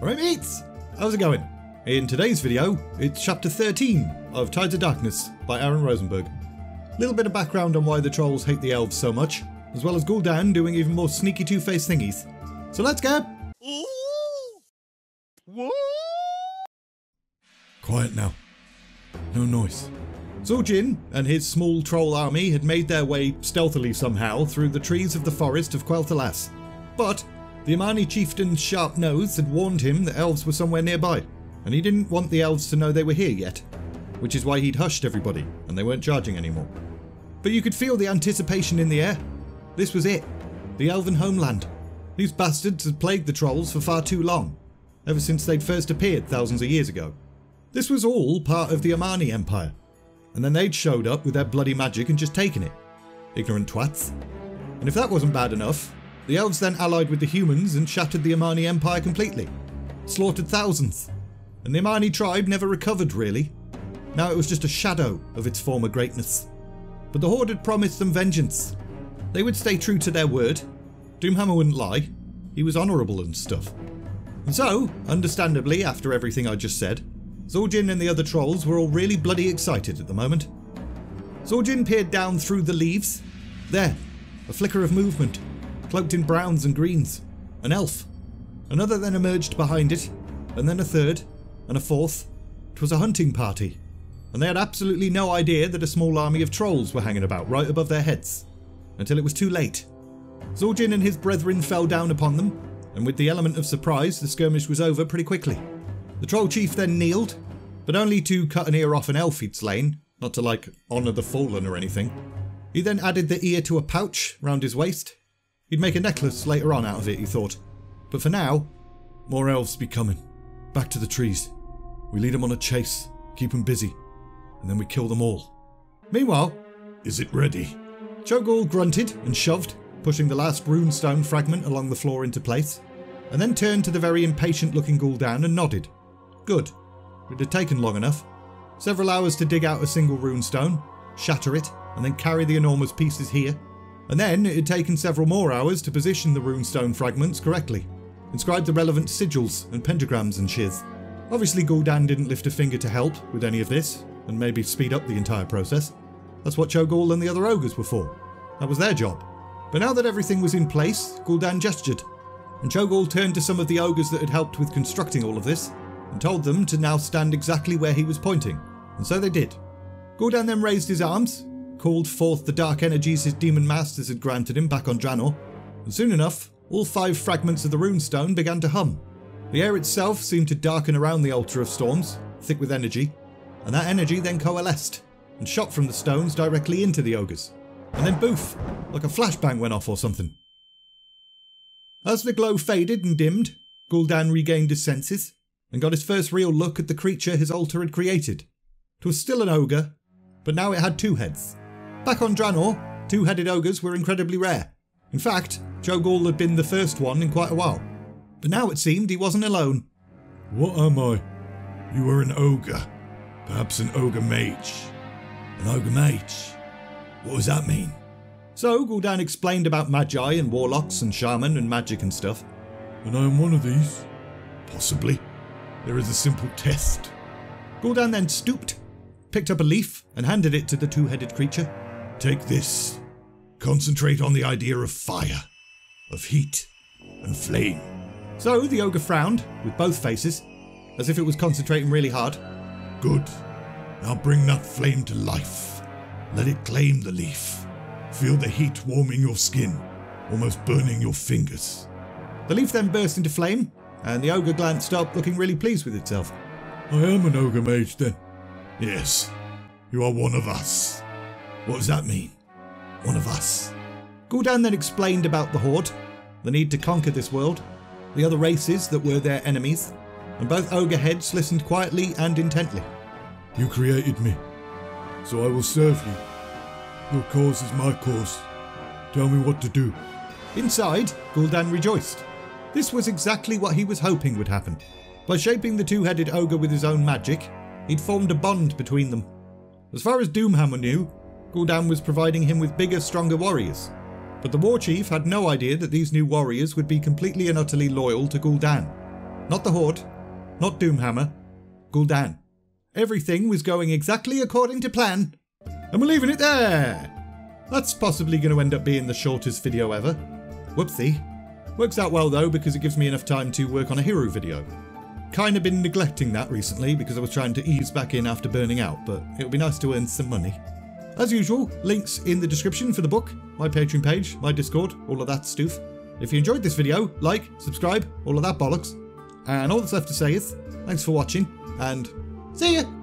Alright mates, how's it going? In today's video, it's chapter 13 of Tides of Darkness by Aaron Rosenberg. Little bit of background on why the trolls hate the elves so much, as well as Gul'dan doing even more sneaky two-faced thingies. So let's go! Quiet now. No noise. Zul'jin and his small troll army had made their way stealthily somehow through the trees of the forest of Quel'Thalas. But the Amani chieftain's sharp nose had warned him that elves were somewhere nearby, and he didn't want the elves to know they were here yet, which is why he'd hushed everybody and they weren't charging anymore. But you could feel the anticipation in the air. This was it. The elven homeland. These bastards had plagued the trolls for far too long, ever since they'd first appeared thousands of years ago. This was all part of the Amani Empire, and then they'd showed up with their bloody magic and just taken it. Ignorant twats. And if that wasn't bad enough, the elves then allied with the humans and shattered the Amani Empire completely. Slaughtered thousands. And the Amani tribe never recovered really. Now it was just a shadow of its former greatness. But the Horde had promised them vengeance. They would stay true to their word. Doomhammer wouldn't lie. He was honourable and stuff. And so, understandably, after everything I just said, Zul'jin and the other trolls were all really bloody excited at the moment. Zul'jin peered down through the leaves. There, a flicker of movement, cloaked in browns and greens. An elf. Another then emerged behind it, and then a third, and a fourth. It was a hunting party, and they had absolutely no idea that a small army of trolls were hanging about right above their heads, until it was too late. Zul'jin and his brethren fell down upon them, and with the element of surprise, the skirmish was over pretty quickly. The troll chief then kneeled, but only to cut an ear off an elf he'd slain, not to like honour the fallen or anything. He then added the ear to a pouch round his waist. He'd make a necklace later on out of it, he thought. But for now, more elves be coming. Back to the trees. We lead them on a chase, keep them busy, and then we kill them all. Meanwhile, is it ready? Cho'Gall grunted and shoved, pushing the last runestone fragment along the floor into place, and then turned to the very impatient looking Gul'dan and nodded. Good. It had taken long enough. Several hours to dig out a single runestone, shatter it, and then carry the enormous pieces here. And then it had taken several more hours to position the runestone fragments correctly, inscribe the relevant sigils and pentagrams and shiz. Obviously Gul'dan didn't lift a finger to help with any of this, and maybe speed up the entire process. That's what Cho'Gall and the other ogres were for. That was their job. But now that everything was in place, Gul'dan gestured, and Cho'Gall turned to some of the ogres that had helped with constructing all of this, and told them to now stand exactly where he was pointing, and so they did. Gul'dan then raised his arms, called forth the dark energies his demon masters had granted him back on Draenor, and soon enough, all 5 fragments of the runestone began to hum. The air itself seemed to darken around the Altar of Storms, thick with energy, and that energy then coalesced, and shot from the stones directly into the ogres. And then boof, like a flashbang went off or something. As the glow faded and dimmed, Gul'dan regained his senses, and got his first real look at the creature his altar had created. It was still an ogre, but now it had 2 heads. Back on Draenor, 2-headed ogres were incredibly rare. In fact, Cho'Gall had been the first one in quite a while. But now it seemed he wasn't alone. What am I? You are an ogre. Perhaps an ogre mage. An ogre mage? What does that mean? So Gul'dan explained about magi and warlocks and shaman and magic and stuff. And I am one of these? Possibly. There is a simple test. Gul'dan then stooped, picked up a leaf and handed it to the 2-headed creature. Take this. Concentrate on the idea of fire, of heat and flame. So the ogre frowned, with both faces, as if it was concentrating really hard. Good. Now bring that flame to life. Let it claim the leaf. Feel the heat warming your skin, almost burning your fingers. The leaf then burst into flame, and the ogre glanced up, looking really pleased with itself. I am an ogre mage then. Yes, you are one of us. What does that mean? One of us. Gul'dan then explained about the Horde, the need to conquer this world, the other races that were their enemies, and both ogre heads listened quietly and intently. You created me, so I will serve you. Your cause is my cause. Tell me what to do. Inside, Gul'dan rejoiced. This was exactly what he was hoping would happen. By shaping the 2-headed ogre with his own magic, he'd formed a bond between them. As far as Doomhammer knew, Gul'dan was providing him with bigger, stronger warriors. But the war chief had no idea that these new warriors would be completely and utterly loyal to Gul'dan. Not the Horde. Not Doomhammer. Gul'dan. Everything was going exactly according to plan. And we're leaving it there. That's possibly going to end up being the shortest video ever. Whoopsie. Works out well though because it gives me enough time to work on a hero video. Kind of been neglecting that recently because I was trying to ease back in after burning out, but it'll be nice to earn some money. As usual, links in the description for the book, my Patreon page, my Discord, all of that stuff. If you enjoyed this video, like, subscribe, all of that bollocks. And all that's left to say is, thanks for watching, and see ya!